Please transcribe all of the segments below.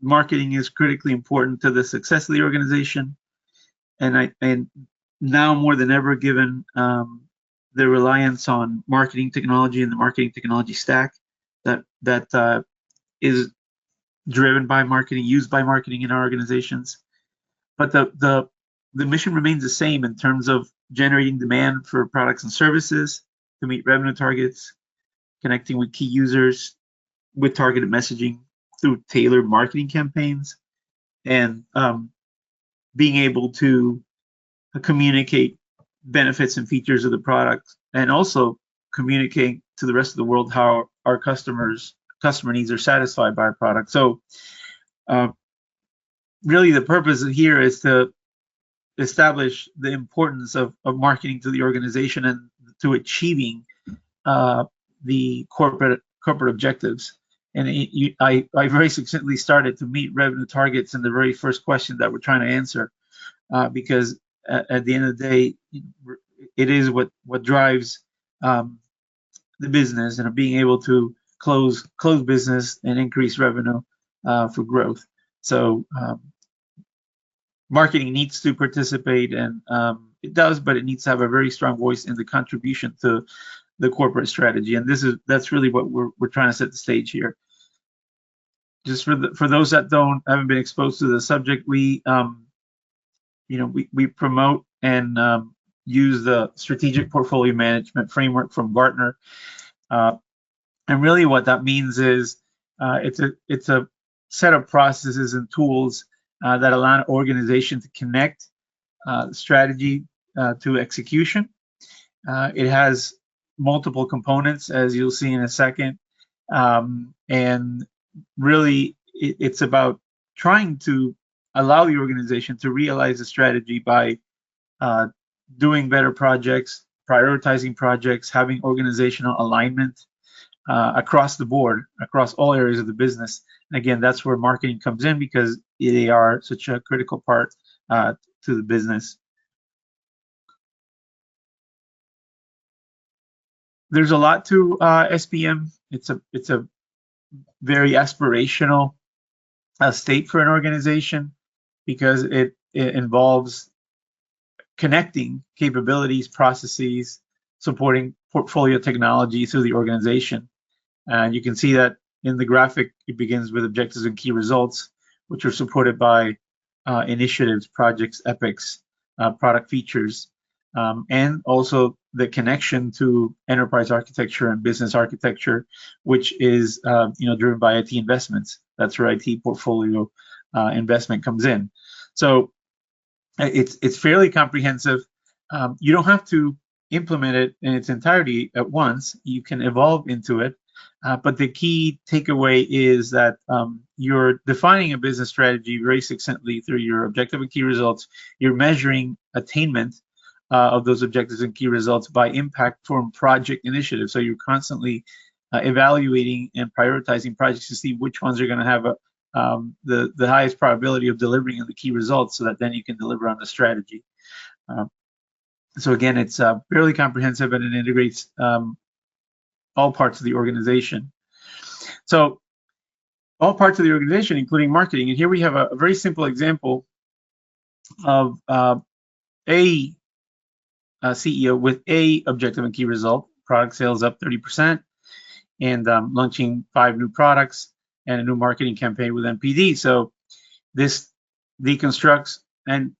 marketing is critically important to the success of the organization, and now more than ever, given the reliance on marketing technology and the marketing technology stack that is driven by marketing, used by marketing in our organizations. But the mission remains the same in terms of generating demand for products and services to meet revenue targets, connecting with key users with targeted messaging through tailored marketing campaigns, and being able to communicate benefits and features of the product, and also communicate to the rest of the world how our customer needs are satisfied by our product. So really the purpose here is to establish the importance of marketing to the organization and to achieving the corporate objectives. And I very succinctly started to meet revenue targets in the very first question that we're trying to answer, because at the end of the day, it is what drives the business, and being able to close business and increase revenue for growth. So marketing needs to participate, and it does, but it needs to have a very strong voice in the contribution to the corporate strategy. And that's really what we're trying to set the stage here. Just for those that haven't been exposed to the subject, we promote and use the strategic portfolio management framework from Gartner, and really what that means is it's a set of processes and tools that allow an organization to connect strategy to execution. It has multiple components, as you'll see in a second, and really it's about trying to allow the organization to realize the strategy by doing better projects, prioritizing projects, having organizational alignment across the board, across all areas of the business. And again, that's where marketing comes in, because they are such a critical part to the business. There's a lot to SPM. It's a very aspirational state for an organization, because it involves connecting capabilities, processes, supporting portfolio technology through the organization. And you can see that in the graphic. It begins with objectives and key results, which are supported by initiatives, projects, epics, product features, and also the connection to enterprise architecture and business architecture, which is driven by IT investments. That's where IT portfolio investment comes in. So it's fairly comprehensive. You don't have to implement it in its entirety at once. You can evolve into it. But the key takeaway is that you're defining a business strategy very succinctly through your objective and key results. You're measuring attainment of those objectives and key results by impact from project initiatives. So you're constantly evaluating and prioritizing projects to see which ones are going to have the highest probability of delivering on the key results, so that then you can deliver on the strategy. So again, it's fairly comprehensive, and it integrates all parts of the organization. So all parts of the organization, including marketing. And here we have a very simple example of a CEO with a objective and key result: product sales up 30%, and launching 5 new products and a new marketing campaign with NPD. So this deconstructs, and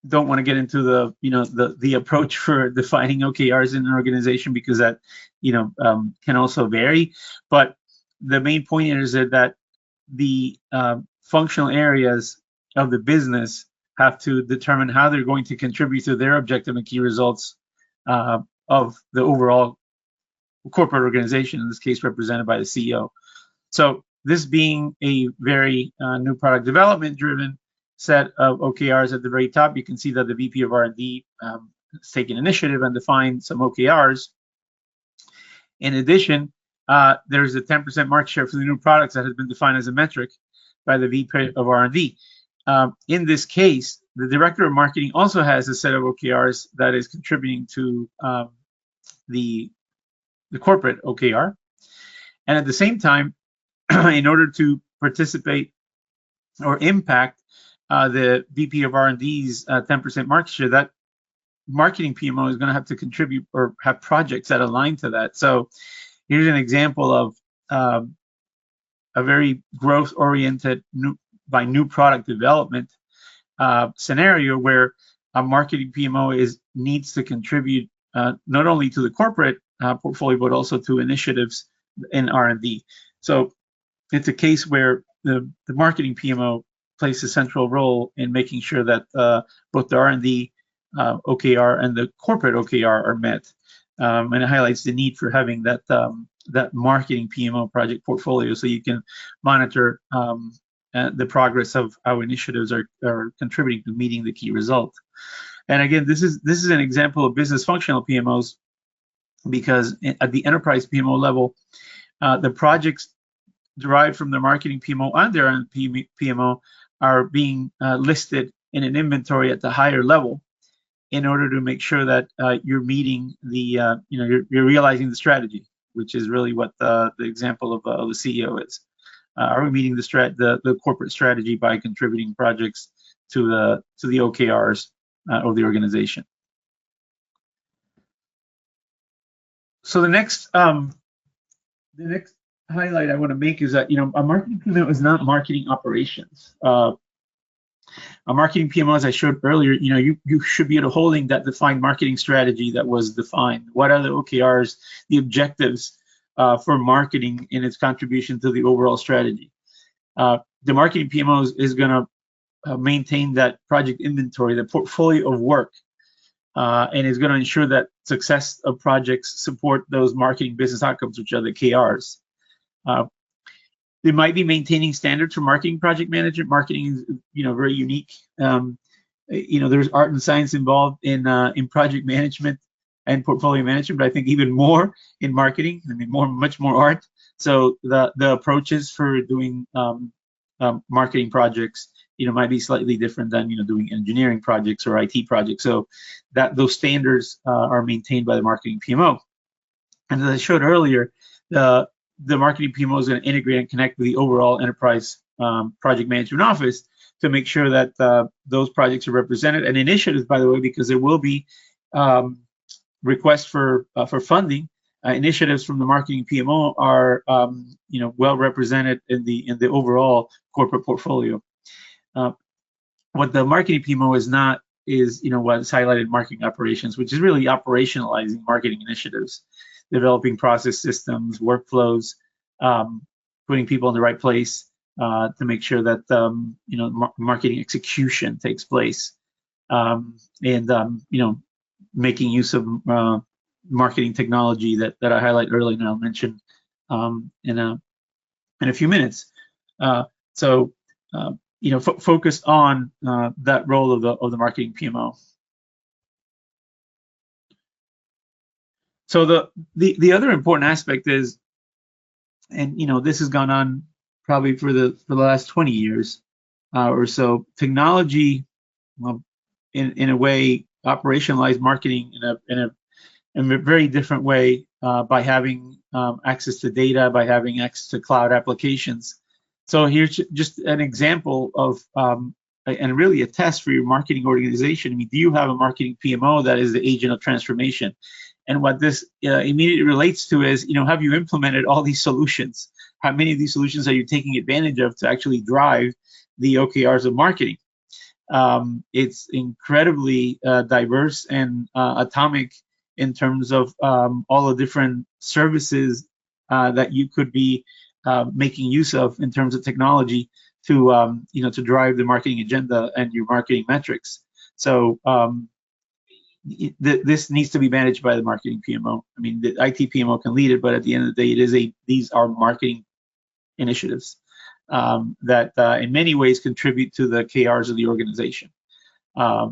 don't want to get into the approach for defining OKRs in an organization, because that can also vary. But the main point is that the functional areas of the business have to determine how they're going to contribute to their objective and key results of the overall corporate organization, in this case represented by the CEO. So this being a very new product development driven set of OKRs at the very top, you can see that the VP of R&D has taken initiative and defined some OKRs. In addition, there's a 10% market share for the new products that has been defined as a metric by the VP of R&D. In this case, the director of marketing also has a set of OKRs that is contributing to the corporate OKR. And at the same time, in order to participate or impact the VP of R&D's 10% market share, that marketing PMO is going to have to contribute or have projects that align to that. So here's an example of a very growth-oriented new product development scenario where a marketing PMO needs to contribute not only to the corporate portfolio but also to initiatives in R&D. So it's a case where the marketing PMO plays a central role in making sure that both the R&D OKR and the corporate OKR are met, and it highlights the need for having that that marketing PMO project portfolio so you can monitor the progress of how initiatives are contributing to meeting the key result. And again, this is an example of business functional PMOs, because at the enterprise PMO level, the projects derived from the marketing PMO and their own PMO are being listed in an inventory at the higher level in order to make sure that you're meeting the you're realizing the strategy, which is really what the example of the CEO is. Are we meeting the corporate strategy by contributing projects to the OKRs of the organization? So the next highlight I want to make is that a marketing PMO is not marketing operations. A marketing PMO, as I showed earlier, you should be at a holding that defined marketing strategy that was defined. What are the OKRs, the objectives for marketing in its contribution to the overall strategy? The marketing PMO is going to maintain that project inventory, the portfolio of work, and is going to ensure that success of projects support those marketing business outcomes, which are the KRs. They might be maintaining standards for marketing project management. Marketing is, very unique. There's art and science involved in project management and portfolio management, but I think even more in marketing. I mean, much more art. So the approaches for doing marketing projects, might be slightly different than doing engineering projects or IT projects. So those standards are maintained by the marketing PMO. And as I showed earlier, the marketing PMO is going to integrate and connect with the overall enterprise project management office to make sure that those projects are represented, and initiatives, by the way, because there will be requests for funding. Initiatives from the marketing PMO are well represented in the overall corporate portfolio. What the marketing PMO is not is what's highlighted marketing operations, which is really operationalizing marketing initiatives, developing process systems, workflows, putting people in the right place to make sure that marketing execution takes place, and making use of marketing technology that I highlight earlier and I'll mention in a few minutes. Focused on that role of the marketing PMO. So the other important aspect is, and this has gone on probably for the last 20 years or so, technology in a way operationalized marketing in a very different way by having access to data, by having access to cloud applications. So here's just an example of and really a test for your marketing organization. I mean, do you have a marketing PMO that is the agent of transformation? And what this immediately relates to is, have you implemented all these solutions? How many of these solutions are you taking advantage of to actually drive the OKRs of marketing? It's incredibly diverse and atomic in terms of all the different services that you could be making use of in terms of technology to to drive the marketing agenda and your marketing metrics. So this needs to be managed by the marketing PMO. I mean, the IT PMO can lead it, but at the end of the day, these are marketing initiatives that in many ways contribute to the KRs of the organization. I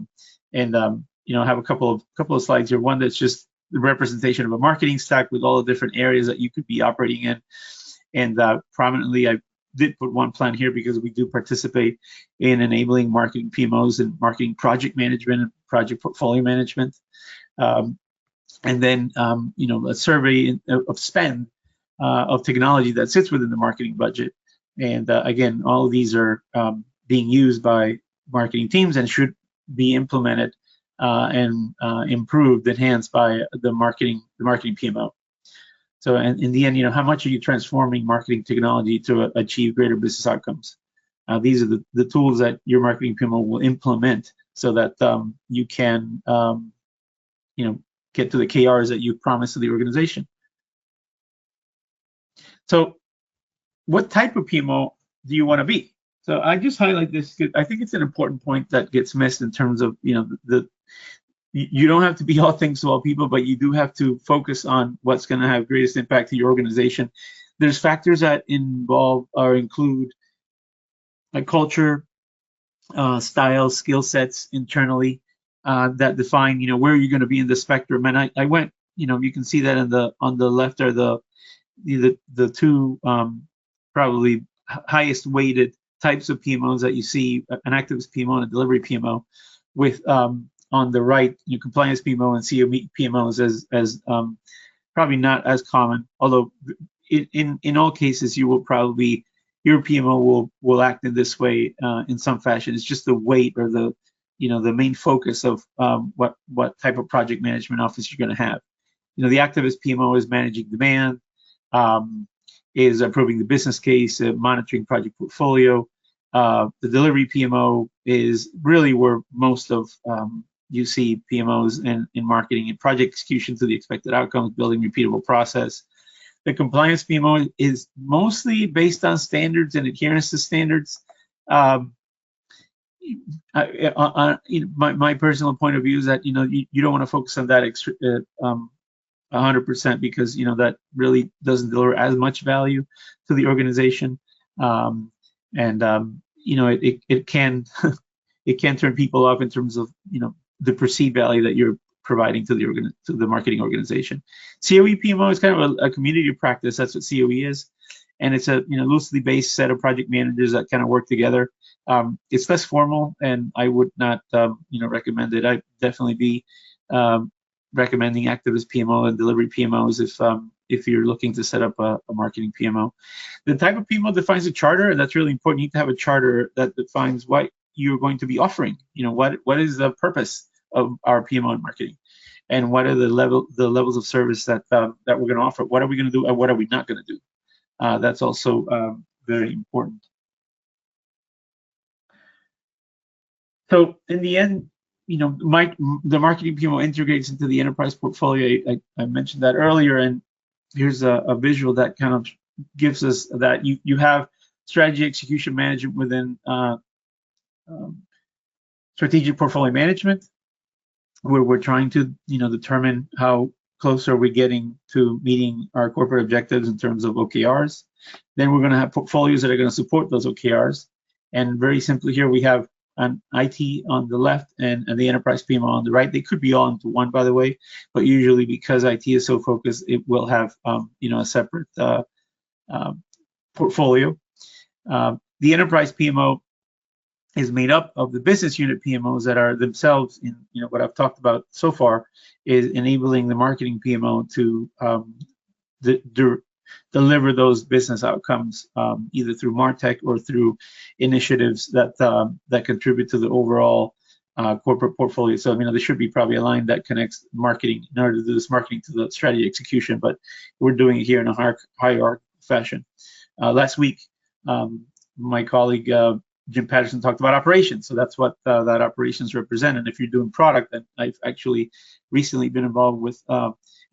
have a couple of slides here. One that's just the representation of a marketing stack with all the different areas that you could be operating in. And prominently, I did put OnePlan here because we do participate in enabling marketing PMOs and marketing project management and project portfolio management. And then, a survey of spend of technology that sits within the marketing budget. And again, all of these are being used by marketing teams and should be implemented and improved, enhanced by the marketing PMO. So in the end, how much are you transforming marketing technology to achieve greater business outcomes? These are the tools that your marketing PMO will implement so that you can get to the KRs that you promised to the organization. So what type of PMO do you want to be? So I just highlight this because I think it's an important point that gets missed in terms of, you don't have to be all things to all people, but you do have to focus on what's going to have greatest impact to your organization. There's factors that involve or include like culture, style, skill sets internally that define, where you're going to be in the spectrum. And I went, you can see that on the left are the two probably highest weighted types of PMOs that you see, an activist PMO and a delivery PMO, with on the right, compliance PMO and COE PMOs as probably not as common, although in all cases you will probably, your PMO will act in this way in some fashion. It's just the weight or the main focus of what type of project management office you're going to have. The activist PMO is managing demand, is approving the business case, monitoring project portfolio. The delivery PMO is really where most of you see PMOs in marketing and project execution to the expected outcomes, building repeatable process. The compliance PMO is mostly based on standards and adherence to standards. My personal point of view is that you don't want to focus on that 100% because that really doesn't deliver as much value to the organization, it can it can turn people off in terms of the perceived value that you're providing to the marketing organization. COE PMO is kind of a community practice. That's what COE is, and it's a loosely based set of project managers that kind of work together. It's less formal, and I would not recommend it. I'd definitely be recommending activist PMO and delivery PMOs if you're looking to set up a marketing PMO. The type of PMO defines a charter, and that's really important. You need to have a charter that defines what you're going to be offering. What is the purpose of our PMO in marketing, and what are the levels of service that we're going to offer? What are we going to do, and what are we not going to do? That's also very important. So in the end, the marketing PMO integrates into the enterprise portfolio. I mentioned that earlier, and here's a visual that kind of gives us that you have strategy execution management within strategic portfolio management, where we're trying to determine how close are we getting to meeting our corporate objectives in terms of OKRs. Then we're going to have portfolios that are going to support those OKRs. And very simply here we have an IT on the left and the enterprise PMO on the right. They could be all into one, by the way, but usually because IT is so focused, it will have a separate portfolio. The enterprise PMO is made up of the business unit PMOs that are themselves in what I've talked about so far, is enabling the marketing PMO to deliver those business outcomes either through MarTech or through initiatives that contribute to the overall corporate portfolio. So there should be probably a line that connects marketing in order to do this marketing to the strategy execution, but we're doing it here in a hierarchical fashion. Last week, my colleague Jim Patterson talked about operations, so that's what that operations represent. And if you're doing product, then I've actually recently been involved with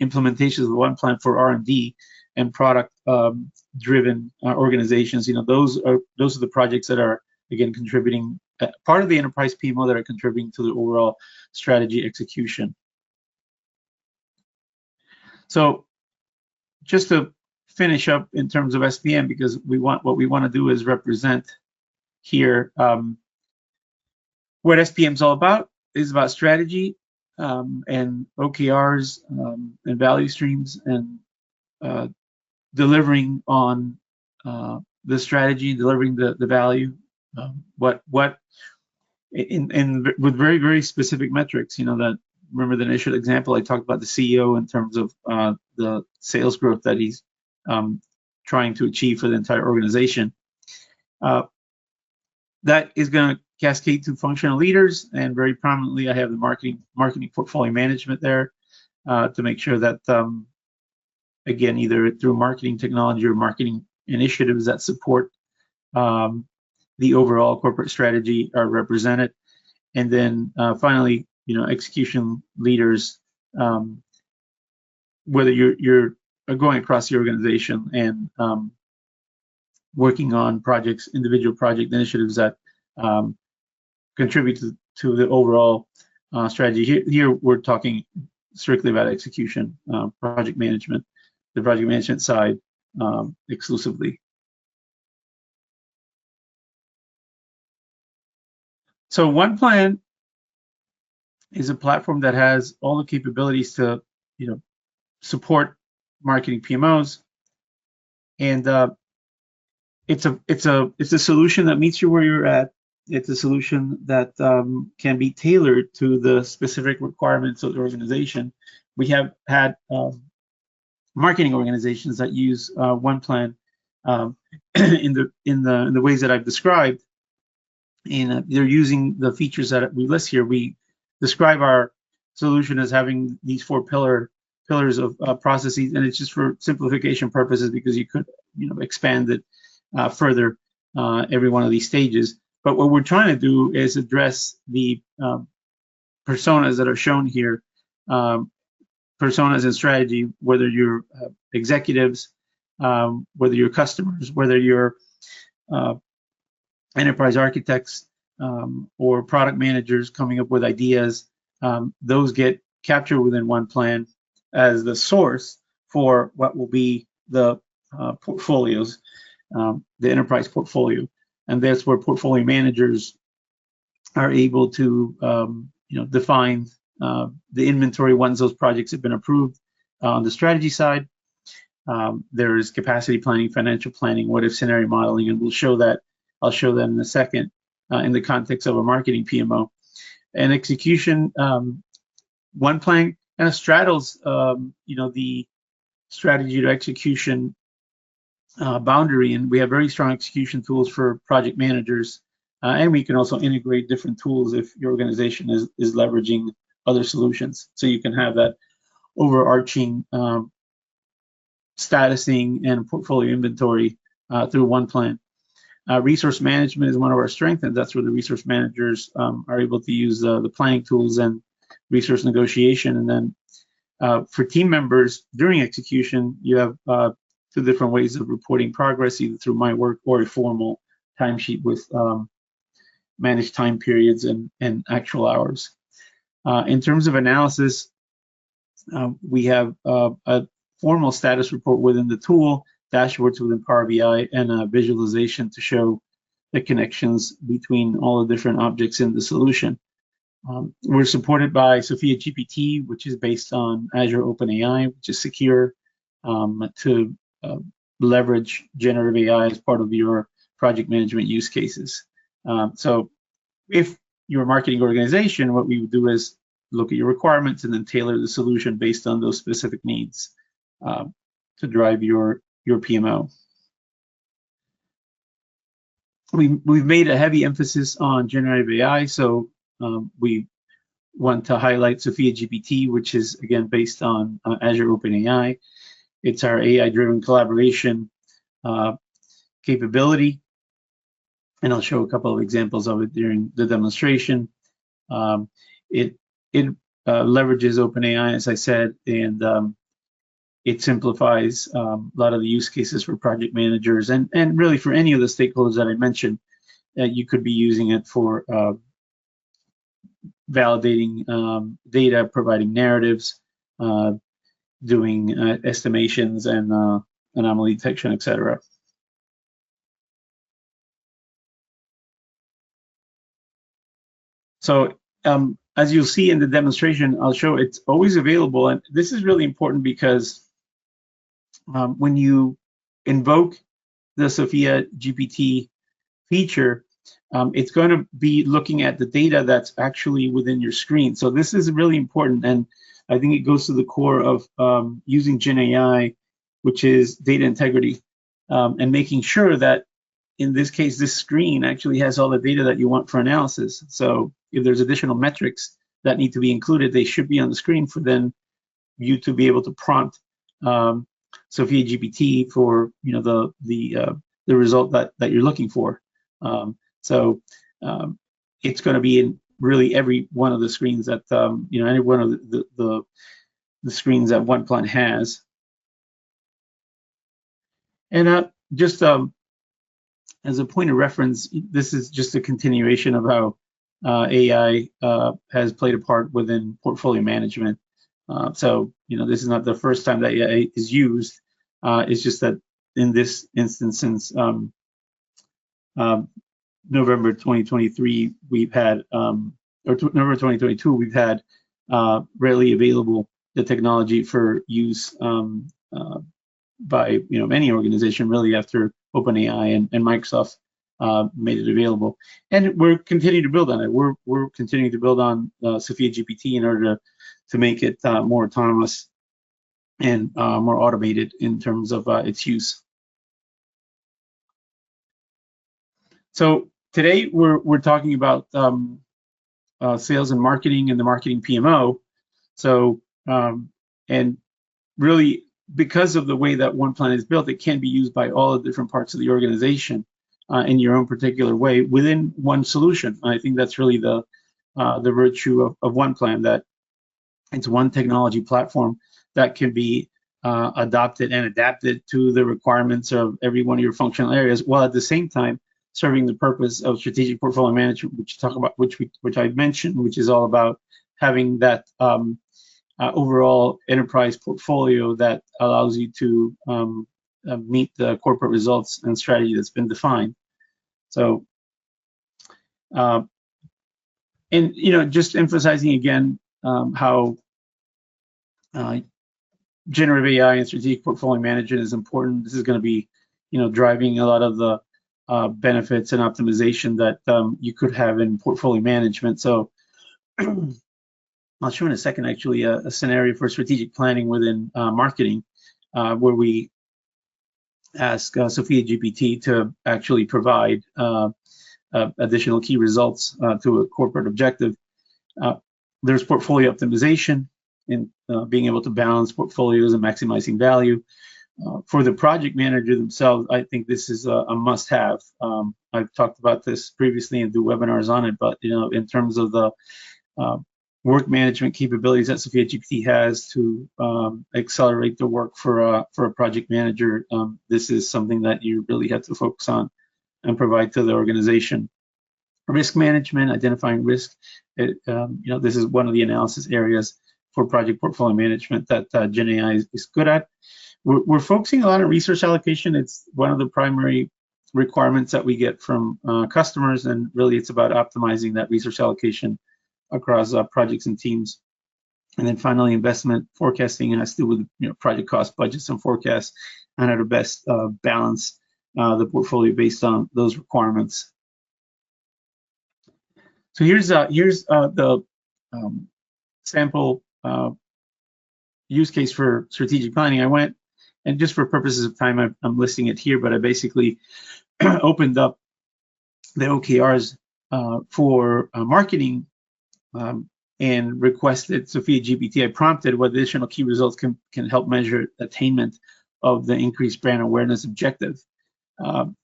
implementations of OnePlan for R&D and product-driven organizations. Those are the projects that are again contributing part of the enterprise PMO that are contributing to the overall strategy execution. So just to finish up in terms of SPM, because what we want to do is represent here what SPM is all about. Is about strategy and OKRs and value streams and delivering on the strategy, delivering the value. With very, very specific metrics. That, remember the initial example I talked about the CEO in terms of the sales growth that he's trying to achieve for the entire organization. that is going to cascade to functional leaders, and very prominently I have the marketing portfolio management there to make sure that again, either through marketing technology or marketing initiatives that support the overall corporate strategy are represented. And then finally, execution leaders, whether you're going across the organization and working on projects, individual project initiatives that contribute to the overall strategy. Here we're talking strictly about execution, project management, the project management side exclusively. So OnePlan is a platform that has all the capabilities to, support marketing PMOs, and it's a solution that meets you where you're at. It's a solution that can be tailored to the specific requirements of the organization. We have had marketing organizations that use OnePlan in the ways that I've described, and they're using the features that we list here. We describe our solution as having these 4 pillars of processes, and it's just for simplification purposes because you could expand it further every one of these stages. But what we're trying to do is address the personas that are shown here, personas in strategy, whether you're executives, whether you're customers, whether you're enterprise architects or product managers coming up with ideas. Those get captured within OnePlan as the source for what will be the portfolios, the enterprise portfolio. And that's where portfolio managers are able to define the inventory once those projects have been approved. On the strategy side, there is capacity planning, financial planning, what-if scenario modeling, and I'll show that in a second in the context of a marketing PMO. And execution, OnePlan kind of straddles, the strategy to execution boundary, and we have very strong execution tools for project managers, and we can also integrate different tools if your organization is leveraging other solutions. So you can have that overarching statusing and portfolio inventory through OnePlan. Resource management is one of our strengths, and that's where the resource managers are able to use the planning tools and resource negotiation. And then for team members during execution, you have 2 different ways of reporting progress, either through My Work or a formal timesheet with managed time periods and actual hours. In terms of analysis, we have a formal status report within the tool, dashboards within Power BI, and a visualization to show the connections between all the different objects in the solution. We're supported by Sophia GPT, which is based on Azure OpenAI, which is secure to leverage generative AI as part of your project management use cases. So if you're a marketing organization, what we would do is look at your requirements and then tailor the solution based on those specific needs to drive your PMO. We've made a heavy emphasis on generative AI, so we want to highlight Sophia GPT, which is again based on Azure OpenAI. It's our AI-driven collaboration capability, and I'll show a couple of examples of it during the demonstration. It leverages OpenAI, as I said, and it simplifies a lot of the use cases for project managers and really for any of the stakeholders that I mentioned. You could be using it for validating data, providing narratives, doing estimations and anomaly detection, etc. So as you'll see in the demonstration, I'll show it's always available. And this is really important because when you invoke the Sophia GPT feature, it's going to be looking at the data that's actually within your screen. So this is really important, and I think it goes to the core of using Gen AI, which is data integrity, and making sure that in this case, this screen actually has all the data that you want for analysis. So if there's additional metrics that need to be included, they should be on the screen for then you to be able to prompt Sophia GPT for the result that you're looking for. It's going to be in really every one of the screens that any one of the screens that OnePlan has. And just as a point of reference, this is just a continuation of how AI has played a part within portfolio management. This is not the first time that AI is used. It's just that in this instance, since November 2023, we've had, or November 2022, we've had readily available the technology for use by any organization, really, after OpenAI and Microsoft made it available. And we're continuing to build on it. We're continuing to build on Sophia GPT in order to make it more autonomous and more automated in terms of its use. So today we're talking about sales and marketing and the marketing PMO. So and really, because of the way that OnePlan is built, it can be used by all the different parts of the organization in your own particular way within one solution. I think that's really the virtue of OnePlan, that it's one technology platform that can be adopted and adapted to the requirements of every one of your functional areas, while at the same time serving the purpose of strategic portfolio management, which I mentioned, which is all about having that overall enterprise portfolio that allows you to meet the corporate results and strategy that's been defined. So, just emphasizing again how generative AI and strategic portfolio management is important. This is going to be, driving a lot of the benefits and optimization that you could have in portfolio management. So I'll show in a second, actually, a scenario for strategic planning within marketing, where we ask Sophia GPT to actually provide additional key results to a corporate objective. There's portfolio optimization in being able to balance portfolios and maximizing value. For the project manager themselves, I think this is a must-have. I've talked about this previously and do webinars on it, but in terms of the work management capabilities that Sophia GPT has to accelerate the work for a project manager, this is something that you really have to focus on and provide to the organization. Risk management, identifying risk. This is one of the analysis areas for project portfolio management that Gen AI is good at. We're focusing a lot on resource allocation. It's one of the primary requirements that we get from customers, and really it's about optimizing that resource allocation across projects and teams. And then finally, investment forecasting has to do with project cost, budgets, and forecasts, and how to best balance the portfolio based on those requirements. So here's the sample use case for strategic planning. I went, and just for purposes of time, I'm listing it here, but I basically opened up the OKRs for marketing and requested Sophia GPT. I prompted what additional key results can help measure attainment of the increased brand awareness objective. And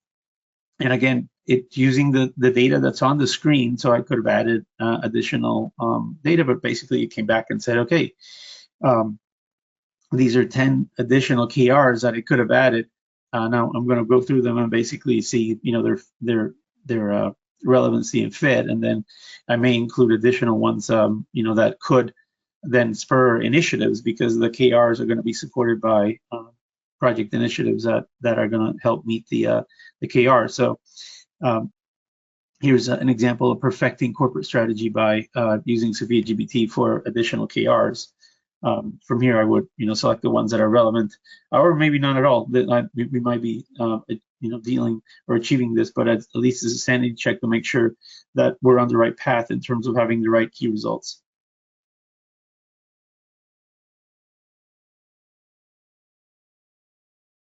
again, it's using the data that's on the screen, so I could have added additional data, but basically it came back and said, okay, these are 10 additional KRs that I could have added. Now I'm going to go through them and basically see, their relevancy and fit, and then I may include additional ones, that could then spur initiatives, because the KRs are going to be supported by project initiatives that are going to help meet the KR. So here's an example of perfecting corporate strategy by using Sophia GPT for additional KRs. From here, I would select the ones that are relevant, or maybe not at all. We might be dealing or achieving this, but at least it's a sanity check to make sure that we're on the right path in terms of having the right key results.